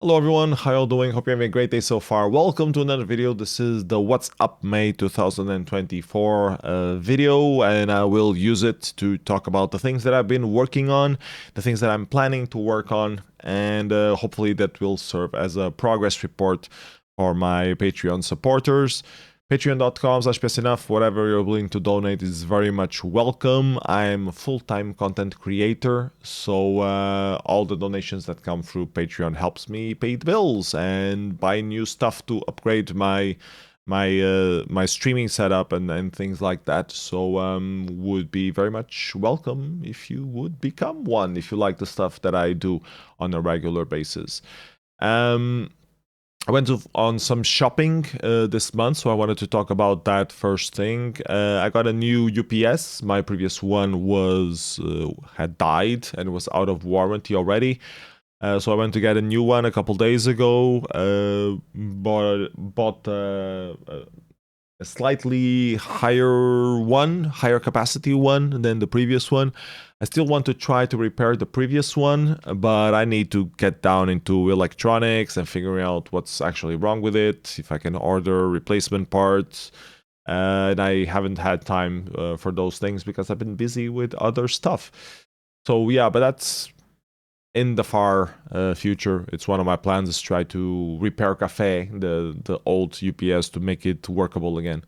Hello everyone, how y'all doing? Hope you're having a great day so far. Welcome to another video. This is the What's Up May 2024 video, and I will use it to talk about the things that I've been working on, the things that I'm planning to work on, and hopefully that will serve as a progress report for my Patreon supporters. Patreon.com/PSNF, whatever you're willing to donate is very much welcome. I'm a full-time content creator, so all the donations that come through Patreon helps me pay the bills and buy new stuff to upgrade my streaming setup and things like that. So would be very much welcome if you would become one, if you like the stuff that I do on a regular basis. I went on some shopping this month, so I wanted to talk about that first thing. I got a new UPS. My previous one had died and was out of warranty already. So I went to get a new one a couple days ago. Bought a slightly higher capacity one than the previous one. I still want to try to repair the previous one, but I need to get down into electronics and figuring out what's actually wrong with it, if I can order replacement parts. And I haven't had time for those things because I've been busy with other stuff. So yeah, but that's in the far future. It's one of my plans is try to repair Cafe, the old UPS, to make it workable again.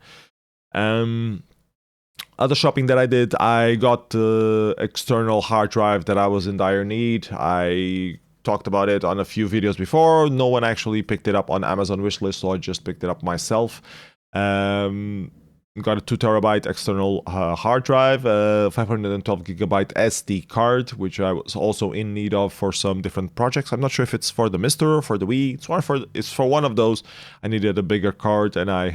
Other shopping that I did, I got the external hard drive that I was in dire need. I talked about it on a few videos before. No one actually picked it up on Amazon wishlist, so I just picked it up myself. Got a 2 terabyte external hard drive, 512 gigabyte SD card, which I was also in need of for some different projects. I'm not sure if it's for the Mister or for the Wii. It's for one of those. I needed a bigger card, and I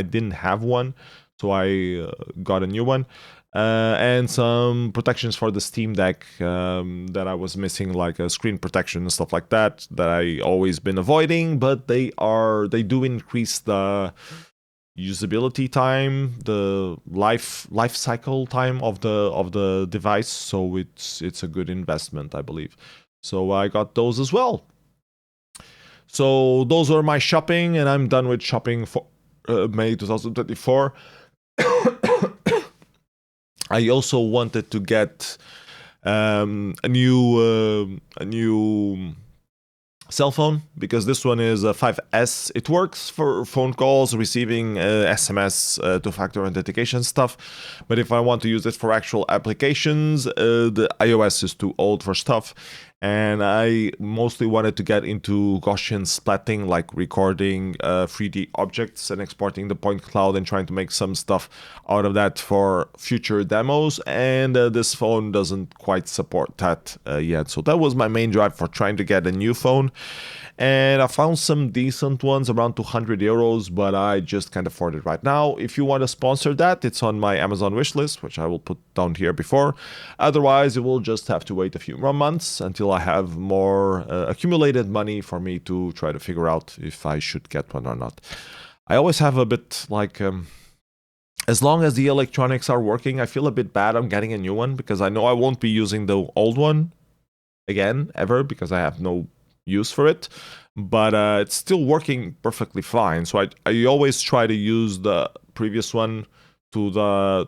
didn't have one, so I got a new one. And some protections for the Steam Deck that I was missing, like a screen protection and stuff like that I always been avoiding, but they do increase the usability time, the life cycle time of the device, so it's a good investment, I believe. So I got those as well. So those are my shopping, and I'm done with shopping for May 2024. I also wanted to get a new cell phone, because this one is a 5S. It works for phone calls, receiving SMS, two-factor authentication stuff, but if I want to use it for actual applications, the iOS is too old for stuff. And I mostly wanted to get into Gaussian splatting, like recording 3D objects and exporting the point cloud and trying to make some stuff out of that for future demos. And this phone doesn't quite support that yet. So that was my main drive for trying to get a new phone. And I found some decent ones around 200 euros, but I just can't afford it right now. If you want to sponsor that, it's on my Amazon wishlist, which I will put down here before. Otherwise, you will just have to wait a few more months until I have more accumulated money for me to try to figure out if I should get one or not. I always have a bit like... as long as the electronics are working, I feel a bit bad on getting a new one, because I know I won't be using the old one again, ever, because I have no use for it, but it's still working perfectly fine. So I always try to use the previous one to the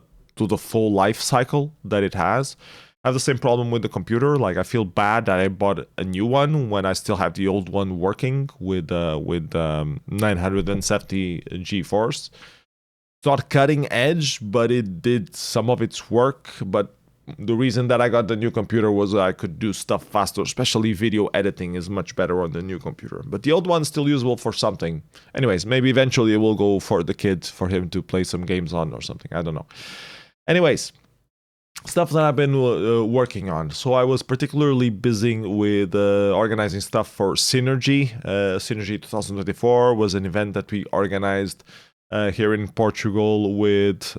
full life cycle that it has. I have the same problem with the computer. Like, I feel bad that I bought a new one when I still have the old one working with 970 GeForce. It's not cutting edge, but it did some of its work. But the reason that I got the new computer was I could do stuff faster, especially video editing is much better on the new computer. But the old one's still usable for something. Anyways, maybe eventually it will go for the kid, for him to play some games on or something. I don't know. Anyways, stuff that I've been working on. So I was particularly busy with organizing stuff for Synergy. Synergy 2024 was an event that we organized here in Portugal with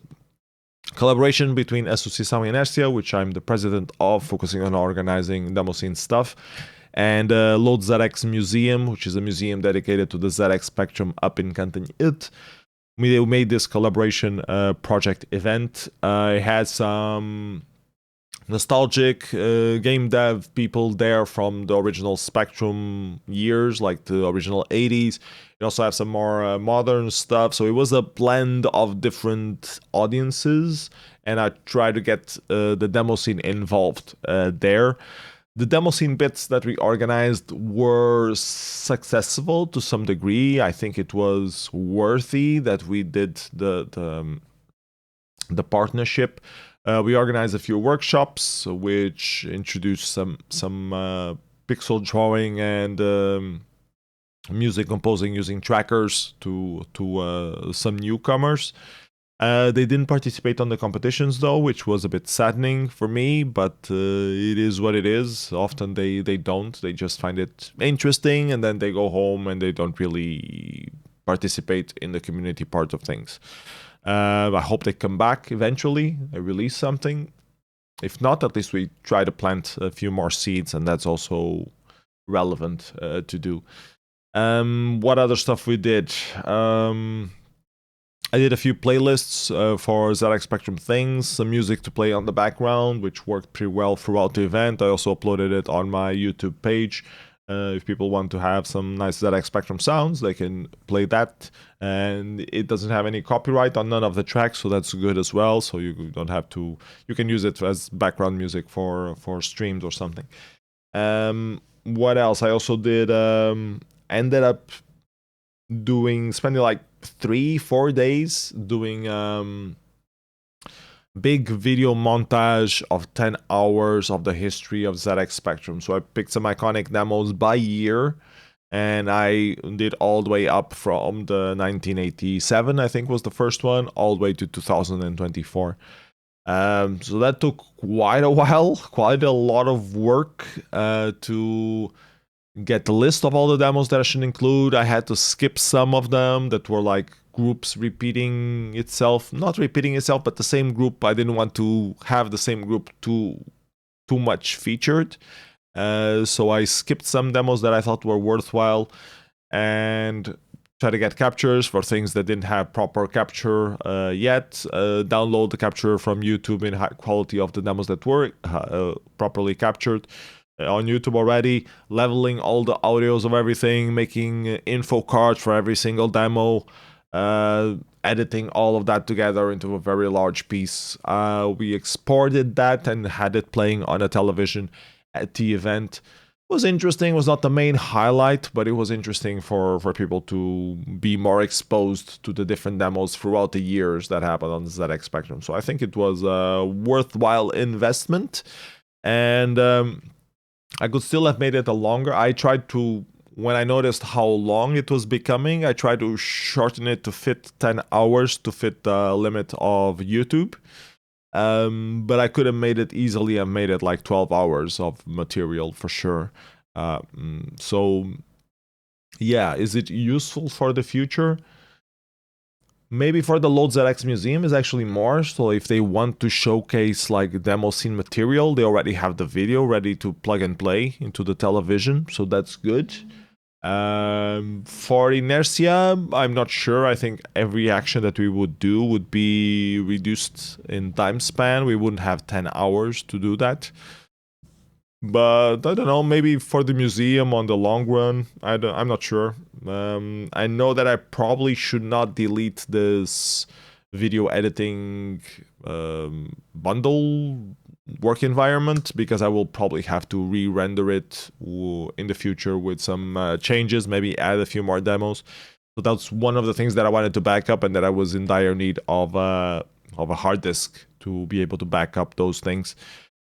collaboration between Associação Inércia, which I'm the president of, focusing on organizing demoscene stuff, and Load ZX Museum, which is a museum dedicated to the ZX Spectrum up in Cantanhete. We made this collaboration project event. I had some nostalgic game dev people there from the original Spectrum years, like the original 80s. You also have some more modern stuff. So it was a blend of different audiences, and I tried to get the demo scene involved there. The demo scene bits that we organized were successful to some degree. I think it was worthy that we did the partnership. We organized a few workshops which introduced some pixel drawing and music composing using trackers to some newcomers. They didn't participate on the competitions though, which was a bit saddening for me, but it is what it is. Often they don't. They just find it interesting and then they go home and they don't really participate in the community part of things. I hope they come back eventually. They release something. If not, at least we try to plant a few more seeds, and that's also relevant to do. What other stuff we did? I did a few playlists for ZX Spectrum things, some music to play on the background, which worked pretty well throughout the event. I also uploaded it on my YouTube page. If people want to have some nice ZX Spectrum sounds, they can play that. And it doesn't have any copyright on none of the tracks, so that's good as well. So you don't have to, you can use it as background music for streams or something. What else? I also did, ended up spending like 3-4 days doing big video montage of 10 hours of the history of ZX Spectrum. So I picked some iconic demos by year, and I did all the way up from the 1987, I think was the first one, all the way to 2024. So that took quite a while, quite a lot of work to get the list of all the demos that I should include. I had to skip some of them that were like groups repeating itself, not repeating itself, but the same group. I didn't want to have the same group too much featured. So I skipped some demos that I thought were worthwhile and try to get captures for things that didn't have proper capture yet. Download the capture from YouTube in high quality of the demos that were properly captured on YouTube already, leveling all the audios of everything, making info cards for every single demo, editing all of that together into a very large piece. We exported that and had it playing on a television at the event. It was interesting. It was not the main highlight, but it was interesting for people to be more exposed to the different demos throughout the years that happened on the ZX Spectrum. So I think it was a worthwhile investment, and I could still have made it a longer. I tried to, when I noticed how long it was becoming, I tried to shorten it to fit 10 hours to fit the limit of YouTube. But I could have made it easily and made it like 12 hours of material for sure. So yeah, is it useful for the future? Maybe for the Load ZX Museum is actually more. So if they want to showcase like demo scene material, they already have the video ready to plug and play into the television. So that's good. For Inertia, I'm not sure. I think every action that we would do would be reduced in time span. We wouldn't have 10 hours to do that. But I don't know, maybe for the museum on the long run, I'm not sure. I know that I probably should not delete this video editing bundle work environment, because I will probably have to re-render it in the future with some changes, maybe add a few more demos. So that's one of the things that I wanted to back up, and that I was in dire need of a hard disk to be able to back up those things.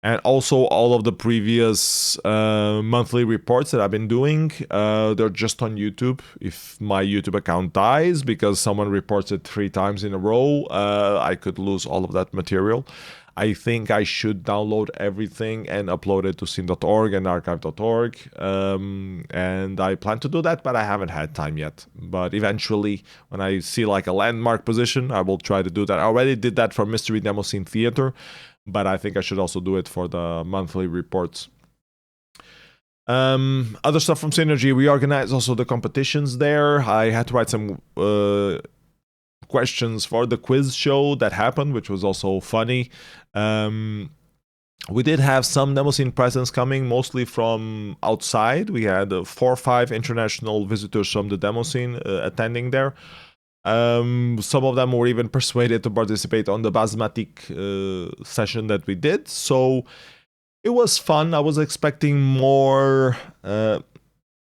And also all of the previous monthly reports that I've been doing, they're just on YouTube. If my YouTube account dies because someone reports it 3 times in a row, I could lose all of that material. I think I should download everything and upload it to scene.org and archive.org. And I plan to do that, but I haven't had time yet. But eventually, when I see like a landmark position, I will try to do that. I already did that for Mystery Demo Scene Theater, but I think I should also do it for the monthly reports. Other stuff from Synergy, we organized also the competitions there. I had to write some questions for the quiz show that happened, which was also funny. We did have some demoscene presence coming, mostly from outside. We had 4 or 5 international visitors from the demoscene attending there. Some of them were even persuaded to participate on the Basmatic session that we did. So it was fun. I was expecting more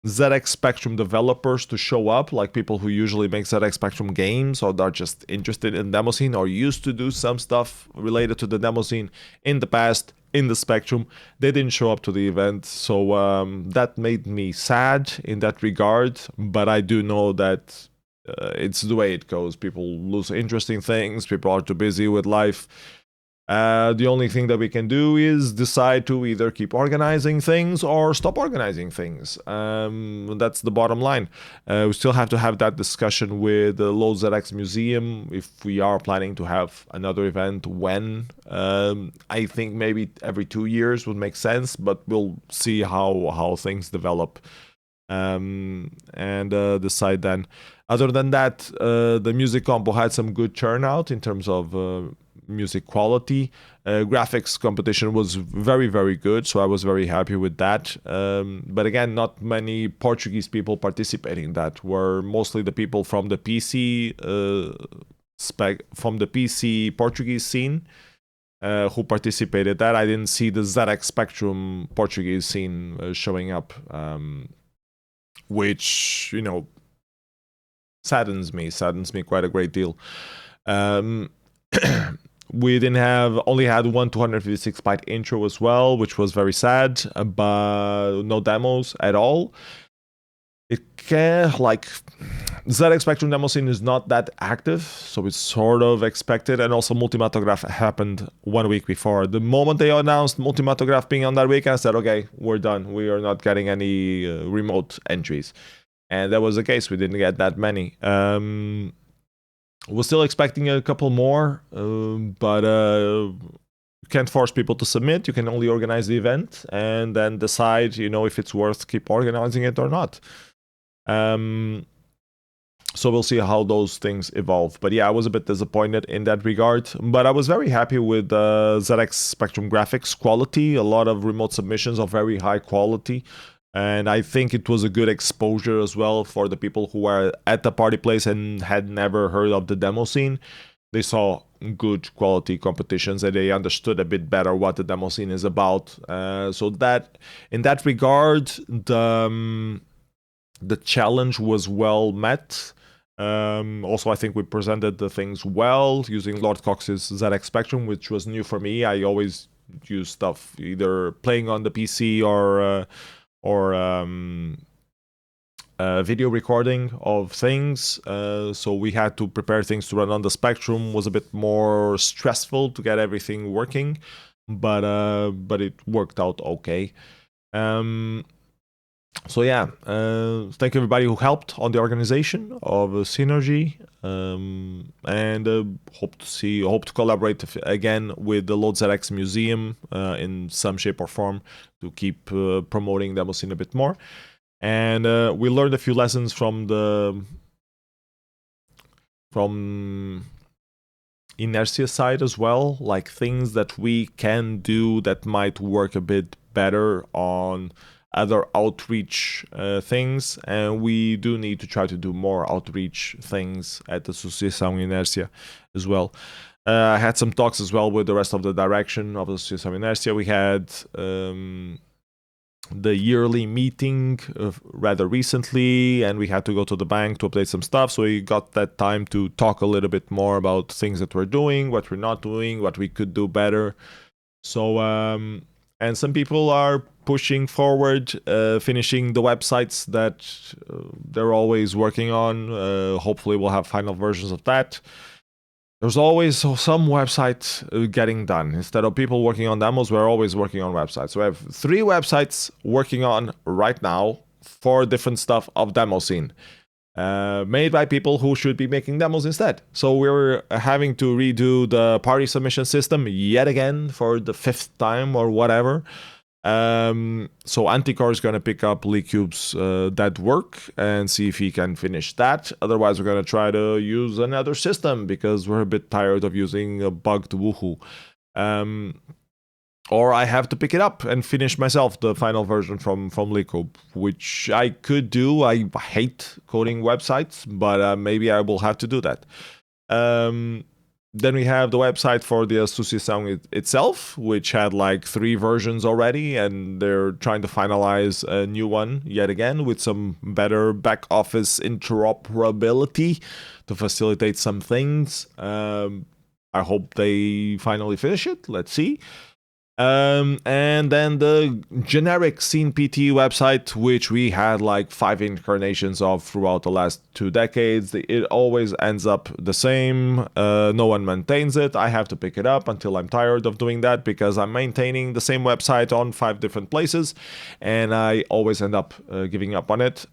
ZX Spectrum developers to show up, like people who usually make ZX Spectrum games or are just interested in demoscene or used to do some stuff related to the demoscene in the past in the Spectrum. They didn't show up to the event, so that made me sad in that regard, but I do know that it's the way it goes. People lose interest in things, people are too busy with life. The only thing that we can do is decide to either keep organizing things or stop organizing things. That's the bottom line. We still have to have that discussion with the Load ZX Museum if we are planning to have another event. When I think maybe every 2 years would make sense, but we'll see how things develop and decide then. Other than that, the music compo had some good turnout in terms of music quality. Graphics competition was very, very good, so I was very happy with that. But again, not many Portuguese people participating in that. Were mostly the people from the PC Portuguese scene who participated. That I didn't see the ZX Spectrum Portuguese scene showing up, which saddens me quite a great deal. We only had one 256 byte intro as well, which was very sad, but no demos at all. ZX Spectrum demoscene is not that active, so it's sort of expected. And also Multimatograph happened 1 week before. The moment they announced Multimatograph being on that week, I said, okay, we're done. We are not getting any remote entries. And that was the case. We didn't get that many. We're still expecting a couple more, but you can't force people to submit. You can only organize the event and then decide, if it's worth keep organizing it or not. So we'll see how those things evolve. But yeah, I was a bit disappointed in that regard. But I was very happy with ZX Spectrum graphics quality. A lot of remote submissions of very high quality. And I think it was a good exposure as well for the people who were at the party place and had never heard of the demoscene. They saw good quality competitions and they understood a bit better what the demoscene is about. So that, in that regard, the challenge was well met. Also, I think we presented the things well using Lord Cox's ZX Spectrum, which was new for me. I always use stuff either playing on the PC or video recording of things. So we had to prepare things to run on the Spectrum. Was a bit more stressful to get everything working, but it worked out okay. So yeah, thank you everybody who helped on the organization of Synergy, and hope to collaborate again with the Load ZX Museum in some shape or form to keep promoting demoscene a bit more. And we learned a few lessons from Inércia side as well, like things that we can do that might work a bit better on other outreach things, and we do need to try to do more outreach things at the Associação Inércia as well. I had some talks as well with the rest of the direction of the Associação Inércia. We had the yearly meeting rather recently, and we had to go to the bank to update some stuff, so we got that time to talk a little bit more about things that we're doing, what we're not doing, what we could do better. So and some people are pushing forward, finishing the websites that they're always working on. Hopefully we'll have final versions of that. There's always some website getting done. Instead of people working on demos, we're always working on websites. So we have 3 websites working on right now for different stuff of demoscene, made by people who should be making demos instead. So we're having to redo the party submission system yet again for the 5th time or whatever. So Anticore is going to pick up Leacube's that work and see if he can finish that. Otherwise, we're going to try to use another system because we're a bit tired of using a bugged Woohoo. or I have to pick it up and finish myself the final version from Lico, which I could do. I hate coding websites, but maybe I will have to do that. Then we have the website for the Associação itself, which had like 3 versions already, and they're trying to finalize a new one yet again with some better back office interoperability to facilitate some things. I hope they finally finish it. Let's see. And then the generic Scene PT website, which we had like 5 incarnations of throughout the last 2 decades. It always ends up the same. No one maintains it. I have to pick it up until I'm tired of doing that, because I'm maintaining the same website on 5 different places, and I always end up giving up on it.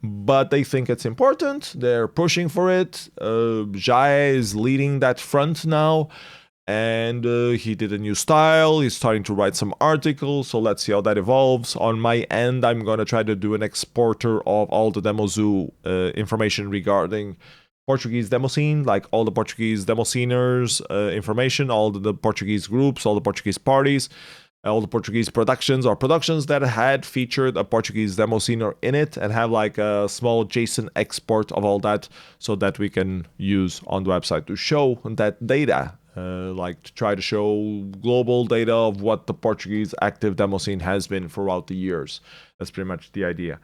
But they think it's important. They're pushing for it. Jai is leading that front now. And he did a new style. He's starting to write some articles, so let's see how that evolves. On my end, I'm going to try to do an exporter of all the Demozoo information regarding Portuguese demo scene, like all the Portuguese demo sceners information, all the Portuguese groups, all the Portuguese parties, all the Portuguese productions or productions that had featured a Portuguese demo scener in it, and have like a small JSON export of all that so that we can use on the website to show that data. Like to try to show global data of what the Portuguese active demo scene has been throughout the years. That's pretty much the idea.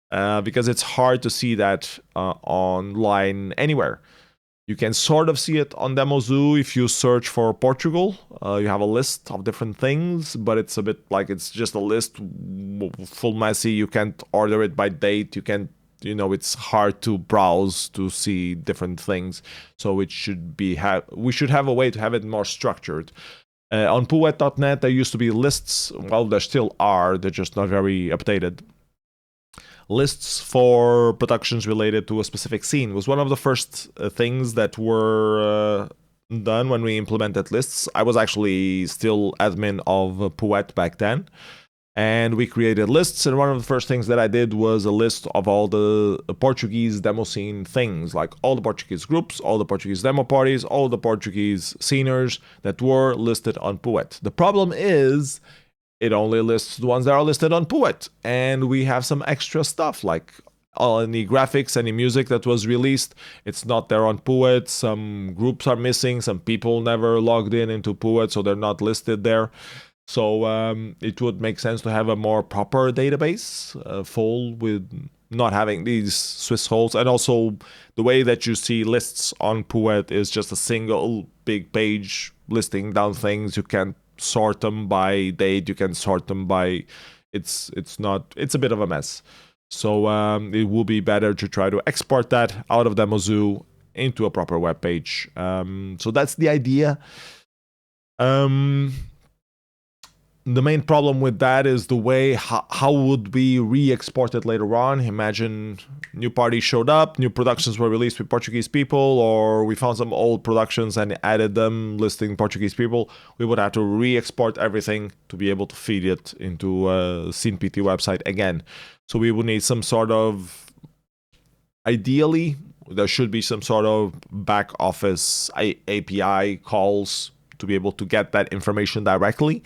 Because it's hard to see that online anywhere. You can sort of see it on Demozoo if you search for Portugal. You have a list of different things, but it's a bit like it's just a list full messy. You can't order it by date. You can't, it's hard to browse to see different things. So it should be we should have a way to have it more structured. On Puet.net, there used to be lists. Well, there still are. They're just not very updated. Lists for productions related to a specific scene was one of the first things that were done when we implemented lists. I was actually still admin of Puet back then. And we created lists, and one of the first things that I did was a list of all the Portuguese demo scene things, like all the Portuguese groups, all the Portuguese demo parties, all the Portuguese sceners that were listed on Puet. The problem is it only lists the ones that are listed on Puet, and we have some extra stuff, like any graphics, any music that was released, it's not there on Puet. Some groups are missing, some people never logged into Puet, so they're not listed there. So it would make sense to have a more proper database, full, with not having these Swiss holes. And also the way that you see lists on Puet is just a single big page listing down things. You can't sort them by date. You can sort them by... It's a bit of a mess. So it will be better to try to export that out of Demozoo into a proper web page. So that's the idea. The main problem with that is the way, how would we re-export it later on? Imagine new parties showed up, new productions were released with Portuguese people, or we found some old productions and added them listing Portuguese people. We would have to re-export everything to be able to feed it into a Scene PT website again. So we would need some sort of, ideally, there should be some sort of back office API calls to be able to get that information directly.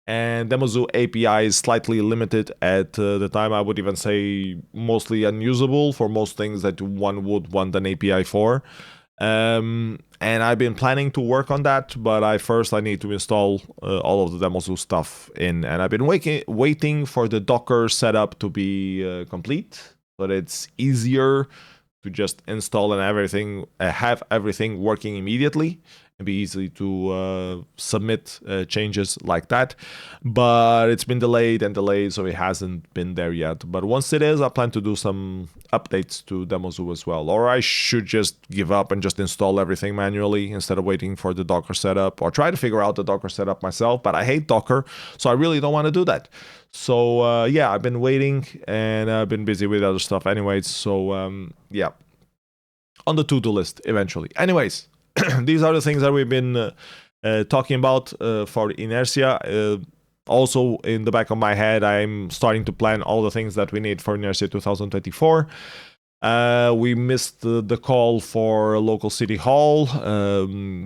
And Demozoo API is slightly limited at the time. I would even say mostly unusable for most things that one would want an API for. And I've been planning to work on that, but I need to install all of the Demozoo stuff in. And I've been waiting for the Docker setup to be complete, but it's easier to just install and have everything working immediately. Be easy to submit changes like that, but it's been delayed, so it hasn't been there yet. But once it is, I plan to do some updates to Demozoo as well, or I should just give up and just install everything manually instead of waiting for the Docker setup, or try to figure out the Docker setup myself. But I hate Docker, so I really don't want to do that. So yeah, I've been waiting, and I've been busy with other stuff anyways. So yeah, on the to-do list eventually. Anyways, these are the things that we've been talking about for Inertia. Also, in the back of my head, I'm starting to plan all the things that we need for Inertia 2024. We missed the call for local city hall.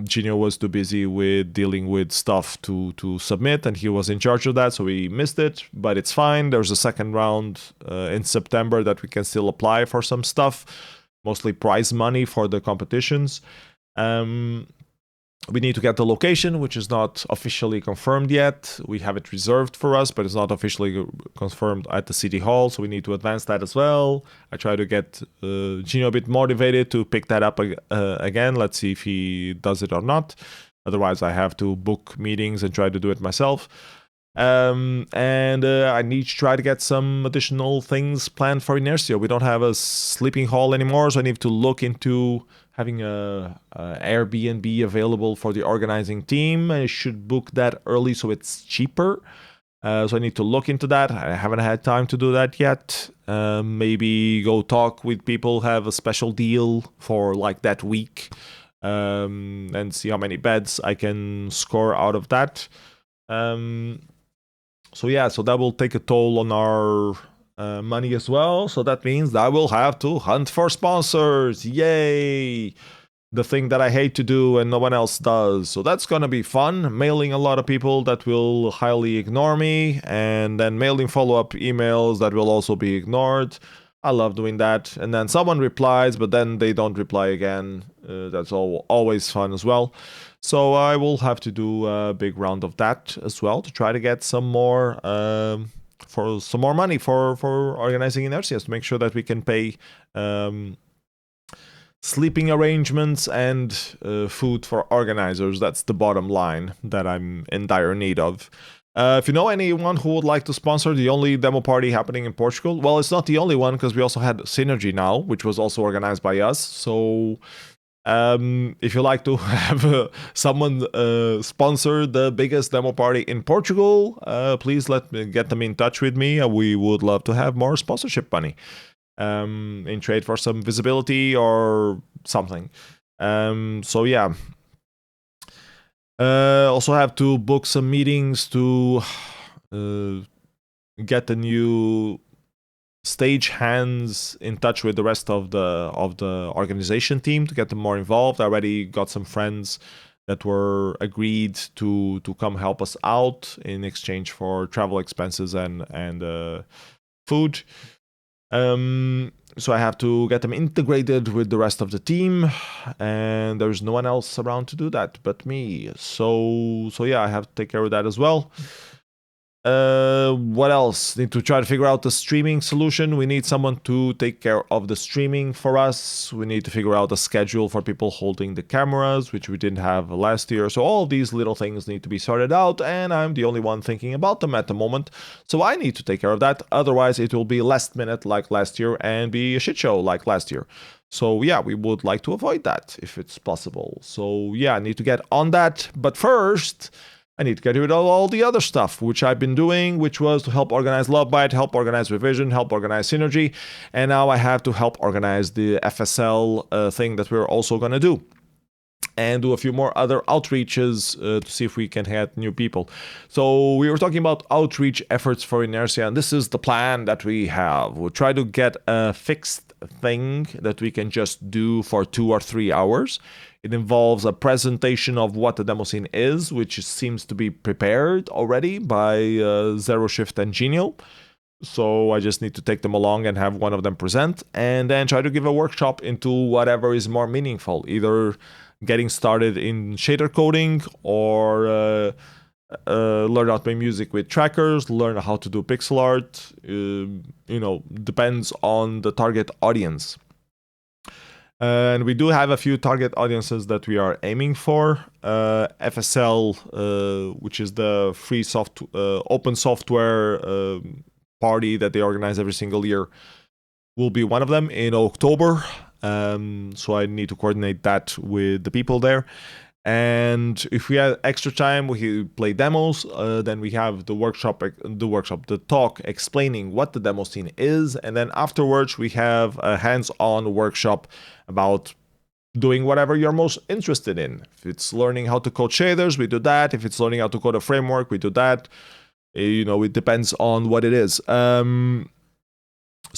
Genio was too busy with dealing with stuff to submit, and he was in charge of that, so we missed it, but it's fine. There's a second round in September that we can still apply for some stuff, mostly prize money for the competitions. We need to get the location, which is not officially confirmed yet. We have it reserved for us, but it's not officially confirmed at the city hall, so we need to advance that as well. I try to get Gino a bit motivated to pick that up again. Let's see if he does it or not. Otherwise, I have to book meetings and try to do it myself. I need to try to get some additional things planned for Inertia. We don't have a sleeping hall anymore, so I need to look into having a Airbnb available for the organizing team. I should book that early so it's cheaper. So I need to look into that. I haven't had time to do that yet. Maybe go talk with people, have a special deal for like that week, and see how many beds I can score out of that. So that will take a toll on our money as well. So that means I will have to hunt for sponsors. Yay! The thing that I hate to do and no one else does. So that's gonna be fun. Mailing a lot of people that will highly ignore me, and then mailing follow-up emails that will also be ignored. I love doing that. And then someone replies, but then they don't reply again. That's always fun as well. So I will have to do a big round of that as well to try to get some more money for organizing Inertias, to make sure that we can pay sleeping arrangements and food for organizers. That's the bottom line that I'm in dire need of. If you know anyone who would like to sponsor the only demo party happening in Portugal, well, it's not the only one, because we also had Synergy now, which was also organized by us. So if you like to have someone sponsor the biggest demo party in Portugal, please get them in touch with me. We would love to have more sponsorship money in trade for some visibility or something. Also have to book some meetings to get the new stage hands in touch with the rest of the organization team to get them more involved. I already got some friends that were agreed to come help us out in exchange for travel expenses and food. So I have to get them integrated with the rest of the team, and there's no one else around to do that but me. So I have to take care of that as well. What else? Need to try to figure out the streaming solution. We need someone to take care of the streaming for us. We need to figure out a schedule for people holding the cameras, which we didn't have last year. So all of these little things need to be sorted out, and I'm the only one thinking about them at the moment. So I need to take care of that. Otherwise, it will be last minute like last year and be a shit show like last year. So yeah, we would like to avoid that if it's possible. So yeah, I need to get on that. But first, I need to get rid of all the other stuff, which I've been doing, which was to help organize LoveByte, help organize Revision, help organize Synergy, and now I have to help organize the FSL thing that we're also going to do, and do a few more other outreaches to see if we can get new people. So we were talking about outreach efforts for Inertia, and this is the plan that we have. We'll try to get a fixed thing that we can just do for 2 or 3 hours. It involves a presentation of what the demo scene is, which seems to be prepared already by Zero Shift and Genio. So I just need to take them along and have one of them present, and then try to give a workshop into whatever is more meaningful, either getting started in shader coding or learn how to make music with trackers, learn how to do pixel art. Depends on the target audience. And we do have a few target audiences that we are aiming for. FSL, which is the free open software party that they organize every single year, will be one of them in October. So I need to coordinate that with the people there. And if we have extra time, we play demos. Then we have the talk explaining what the demo scene is. And then afterwards, we have a hands-on workshop about doing whatever you're most interested in. If it's learning how to code shaders, we do that. If it's learning how to code a framework, we do that. It depends on what it is. So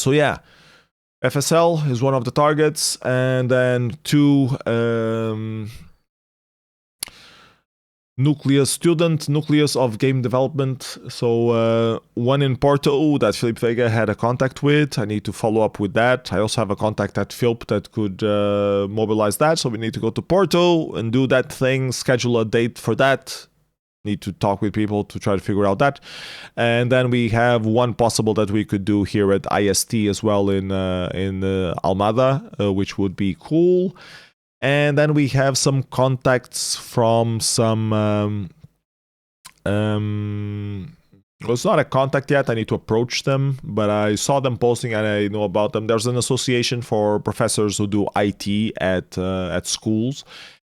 yeah. FSL is one of the targets, and then 2 nucleus of game development. So one in Porto that Philip Vega had a contact with. I need to follow up with that. I also have a contact at Philp that could mobilize that. So we need to go to Porto and do that thing, schedule a date for that. Need to talk with people to try to figure out that. And then we have one possible that we could do here at IST as well in Almada, which would be cool. And then we have some contacts from some well, it's not a contact yet. I need to approach them, but I saw them posting and I know about them. There's an association for professors who do IT at schools.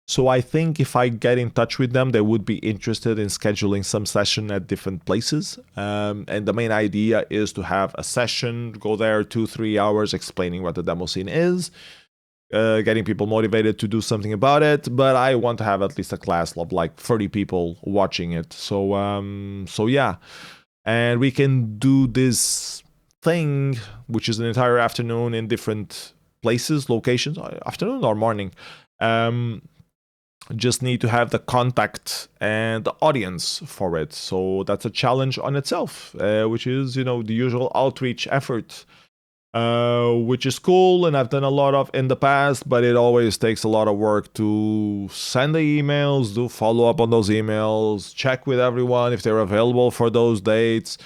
So I think if I get in touch with them, they would be interested in scheduling some session at different places. And the main idea is to have a session, go there 2-3 hours explaining what the demo scene is, getting people motivated to do something about it. But I want to have at least a class of like 30 people watching it. So yeah, and we can do this thing, which is an entire afternoon in different places, locations, afternoon or morning. Just need to have the contact and the audience for it. So that's a challenge on itself, which is, the usual outreach effort, which is cool. And I've done a lot of in the past, but it always takes a lot of work to send the emails, do follow up on those emails, check with everyone if they're available for those dates,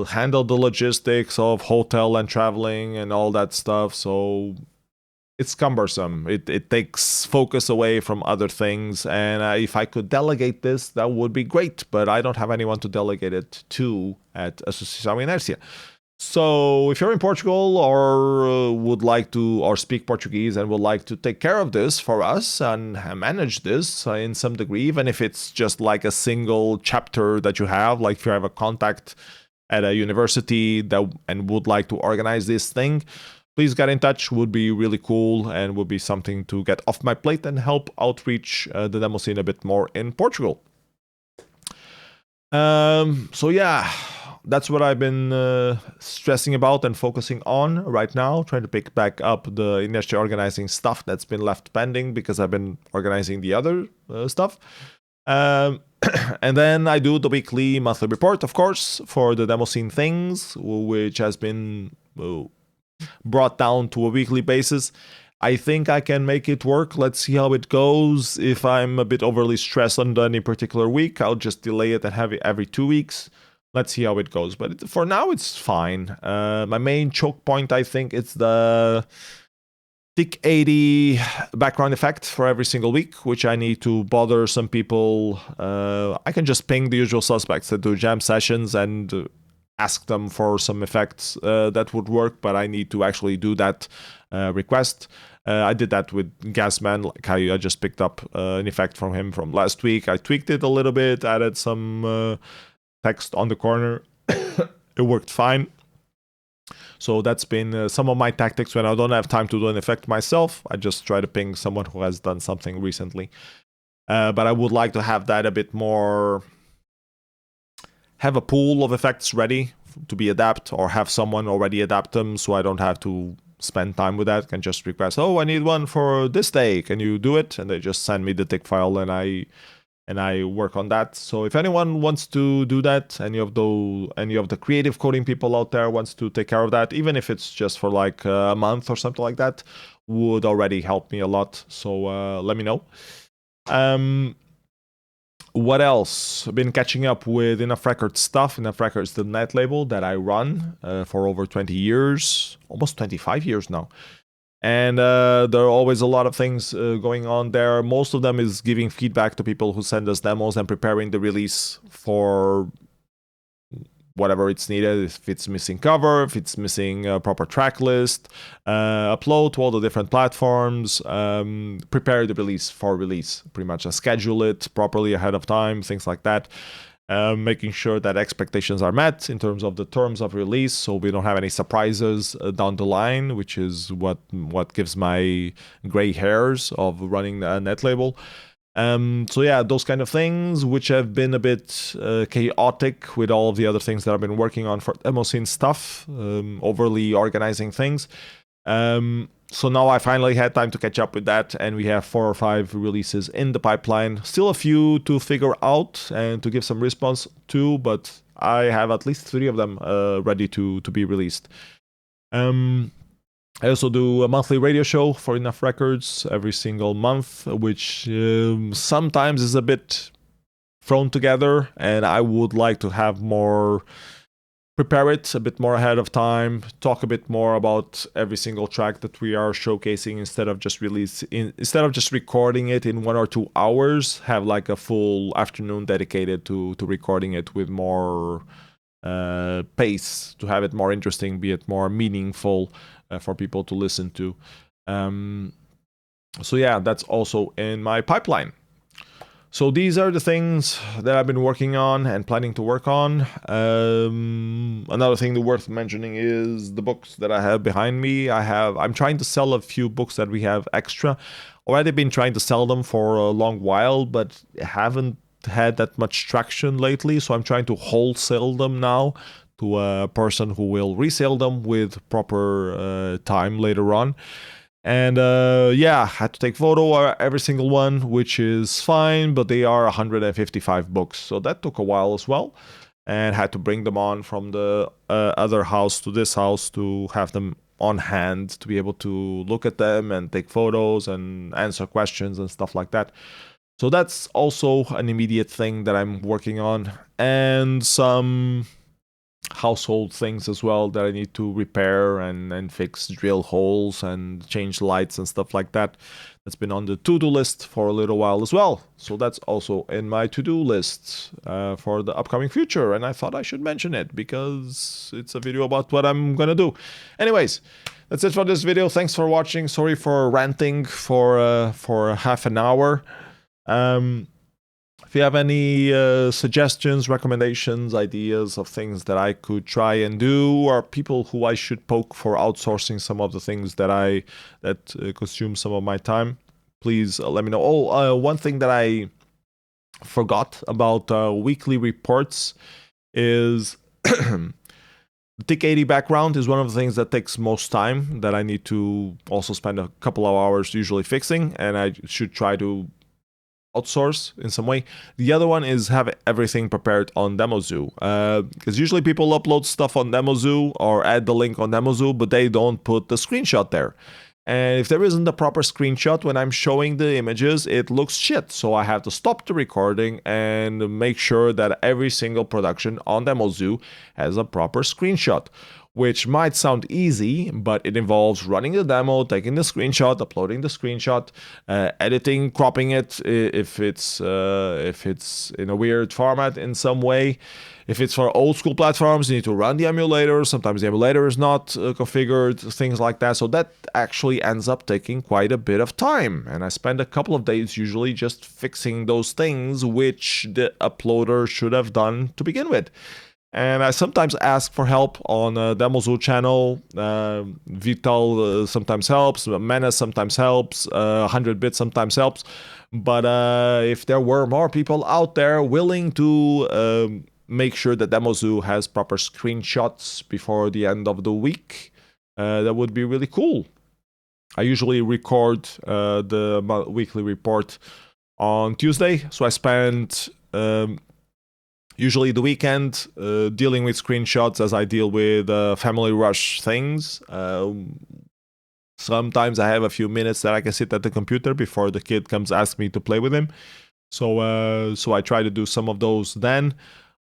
handle the logistics of hotel and traveling and all that stuff. So it's cumbersome. It takes focus away from other things, and if I could delegate this, that would be great, but I don't have anyone to delegate it to at Associação Inércia. So if you're in Portugal or would like to, or speak Portuguese and would like to take care of this for us and manage this in some degree, even if it's just like a single chapter that you have, like if you have a contact at a university that and would like to organize this thing, please get in touch. Would be really cool and would be something to get off my plate and help outreach the demo scene a bit more in Portugal. So yeah, that's what I've been stressing about and focusing on right now, trying to pick back up the Inertia organizing stuff that's been left pending because I've been organizing the other stuff. And then I do the weekly, monthly report, of course, for the demo scene things, which has been brought down to a weekly basis. I think I can make it work. Let's see how it goes. If I'm a bit overly stressed on any particular week, I'll just delay it and have it every 2 weeks. Let's see how it goes. But for now, it's fine. My main choke point, I think, it's the TIC 80 background effect for every single week, which I need to bother some people. I can just ping the usual suspects that do jam sessions and ask them for some effects that would work, but I need to actually do that request. I did that with Gasman, like I just picked up an effect from him from last week. I tweaked it a little bit, added some text on the corner. It worked fine. So that's been some of my tactics when I don't have time to do an effect myself. I just try to ping someone who has done something recently. But I would like to have that a bit more, have a pool of effects ready to be adapt, or have someone already adapt them so I don't have to spend time with that. I can just request, oh, I need one for this day, can you do it? And they just send me the TIC file and I work on that. So if anyone wants to do that, any of the creative coding people out there wants to take care of that, even if it's just for like a month or something like that, would already help me a lot. So let me know. What else? I've been catching up with Enough Records stuff. Enough Records, the net label that I run for over 20 years, almost 25 years now. And there are always a lot of things going on there. Most of them is giving feedback to people who send us demos and preparing the release for whatever it's needed. If it's missing cover, if it's missing a proper track list, upload to all the different platforms, prepare the release for release, pretty much schedule it properly ahead of time, things like that. Making sure that expectations are met in terms of the terms of release, so we don't have any surprises down the line, which is what gives my gray hairs of running a net label. So yeah, those kind of things, which have been a bit chaotic with all of the other things that I've been working on for demo scene stuff, overly organizing things. So now I finally had time to catch up with that, and we have 4 or 5 releases in the pipeline. Still a few to figure out and to give some response to, but I have at least 3 of them ready to be released. I also do a monthly radio show for Enough Records every single month, which sometimes is a bit thrown together, and I would like to have more, prepare it a bit more ahead of time, talk a bit more about every single track that we are showcasing instead of just recording it in 1 or 2 hours, have like a full afternoon dedicated to recording it with more pace, to have it more interesting, be it more meaningful for people to listen to. So yeah, that's also in my pipeline. So these are the things that I've been working on and planning to work on. Another thing worth mentioning is the books that I have behind me. I'm trying to sell a few books that we have extra. Already been trying to sell them for a long while, but haven't had that much traction lately. So I'm trying to wholesale them now to a person who will resell them with proper time later on. And yeah, had to take photo every single one, which is fine, but they are 155 books, so that took a while as well, and had to bring them on from the other house to this house to have them on hand to be able to look at them and take photos and answer questions and stuff like that. So that's also an immediate thing that I'm working on, and some household things as well that I need to repair and fix, drill holes and change lights and stuff like that. That's been on the to-do list for a little while as well. So that's also in my to-do list for the upcoming future, and I thought I should mention it because it's a video about what I'm gonna do. Anyways, that's it for this video. Thanks for watching. Sorry for ranting for half an hour. If you have any suggestions, recommendations, ideas of things that I could try and do, or people who I should poke for outsourcing some of the things that consume some of my time, please let me know. Oh, one thing that I forgot about weekly reports is the TIC 80 background is one of the things that takes most time, that I need to also spend a couple of hours usually fixing, and I should try to outsource in some way. The other one is have everything prepared on DemoZoo, because usually people upload stuff on DemoZoo or add the link on DemoZoo, but they don't put the screenshot there. And if there isn't a proper screenshot when I'm showing the images, it looks shit. So I have to stop the recording and make sure that every single production on DemoZoo has a proper screenshot, which might sound easy, but it involves running the demo, taking the screenshot, uploading the screenshot, editing, cropping it if it's in a weird format in some way. If it's for old school platforms, you need to run the emulator. Sometimes the emulator is not configured, things like that. So that actually ends up taking quite a bit of time. And I spend a couple of days usually just fixing those things, which the uploader should have done to begin with. And I sometimes ask for help on DemoZoo channel. Vital sometimes helps, Menace sometimes helps, 100-bit sometimes helps. But if there were more people out there willing to make sure that DemoZoo has proper screenshots before the end of the week, that would be really cool. I usually record the weekly report on Tuesday, so I spend usually the weekend dealing with screenshots as I deal with family rush things. Sometimes I have a few minutes that I can sit at the computer before the kid comes ask me to play with him. So I try to do some of those then.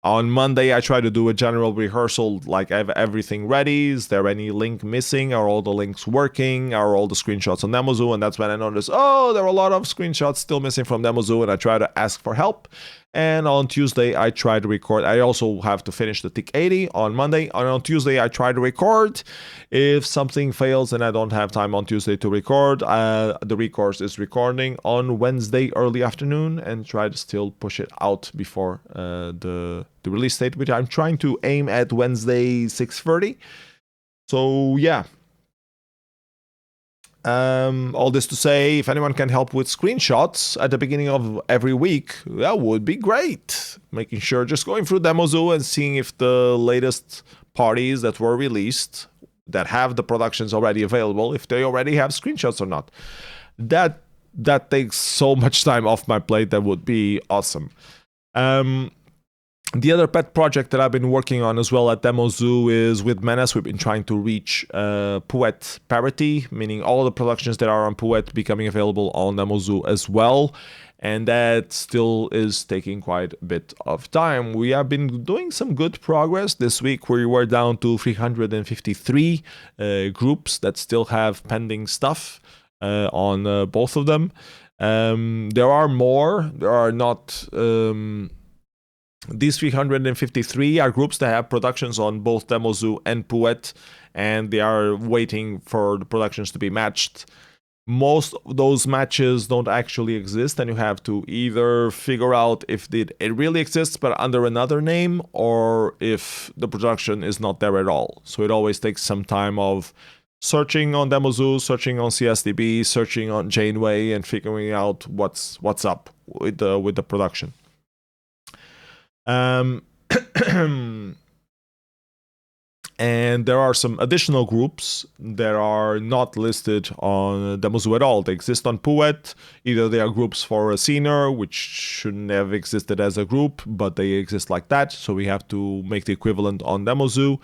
On Monday, I try to do a general rehearsal, like I have everything ready. Is there any link missing? Are all the links working? Are all the screenshots on DemoZoo? And that's when I notice, oh, there are a lot of screenshots still missing from DemoZoo, and I try to ask for help. And on Tuesday, I try to record. I also have to finish the TIC 80 on Monday. And on Tuesday, I try to record. If something fails and I don't have time on Tuesday to record, the recourse is recording on Wednesday early afternoon and try to still push it out before the release date, which I'm trying to aim at Wednesday 6:30. So yeah. All this to say, if anyone can help with screenshots at the beginning of every week, that would be great. Making sure, just going through DemoZoo and seeing if the latest parties that were released that have the productions already available, if they already have screenshots or not. That takes so much time off my plate. That would be awesome. The other pet project that I've been working on as well at DemoZoo is with Menace. We've been trying to reach Poet parity, meaning all the productions that are on Poet becoming available on DemoZoo as well. And that still is taking quite a bit of time. We have been doing some good progress. This week we were down to 353 groups that still have pending stuff on both of them. There are more. There are not... These 353 are groups that have productions on both DemoZoo and Poet, and they are waiting for the productions to be matched. Most of those matches don't actually exist, and you have to either figure out if it really exists but under another name, or if the production is not there at all. So it always takes some time of searching on DemoZoo, searching on CSDB, searching on Janeway, and figuring out what's up with the production. And there are some additional groups that are not listed on DemoZoo at all. They exist on Poet. Either they are groups for a scener, which shouldn't have existed as a group, but they exist like that, so we have to make the equivalent on DemoZoo.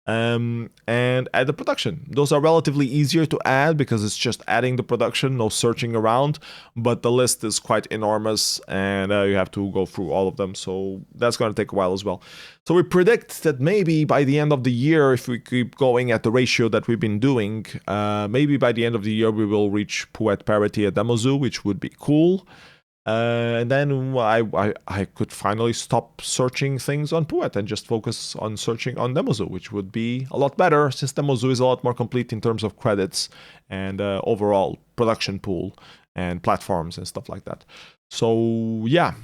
And add the production. Those are relatively easier to add because it's just adding the production, no searching around, but the list is quite enormous and you have to go through all of them, so that's going to take a while as well. So we predict that maybe by the end of the year, if we keep going at the ratio that we've been doing, maybe by the end of the year we will reach Poet parity at DemoZoo, which would be cool. And then I could finally stop searching things on Poet and just focus on searching on DemoZoo, which would be a lot better since DemoZoo is a lot more complete in terms of credits and overall production pool and platforms and stuff like that. So yeah,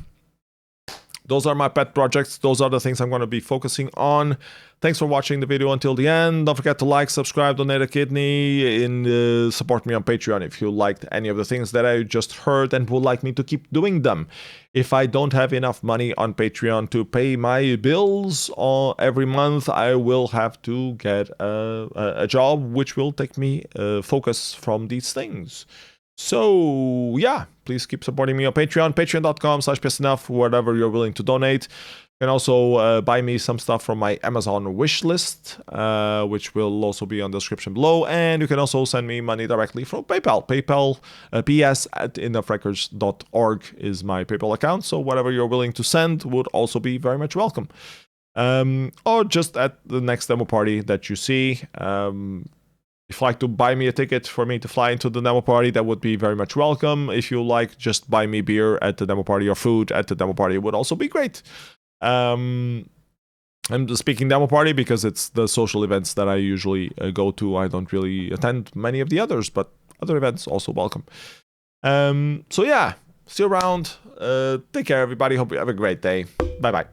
those are my pet projects. Those are the things I'm going to be focusing on. Thanks for watching the video until the end. Don't forget to like, subscribe, donate a kidney, and support me on Patreon if you liked any of the things that I just heard and would like me to keep doing them. If I don't have enough money on Patreon to pay my bills every month, I will have to get a job which will take me focus from these things. So yeah, please keep supporting me on Patreon, patreon.com/psnf, whatever you're willing to donate. You can also buy me some stuff from my Amazon wish list, which will also be on the description below. And you can also send me money directly from PayPal. PayPal, ps@enoughrecords.org is my PayPal account. So whatever you're willing to send would also be very much welcome. Or just at the next demo party that you see. If you'd like to buy me a ticket for me to fly into the demo party, that would be very much welcome. If you like, just buy me beer at the demo party or food at the demo party would also be great. I'm speaking demo party because it's the social events that I usually go to. I don't really attend many of the others, but other events also welcome. So yeah, see you around. Take care, everybody. Hope you have a great day. Bye-bye.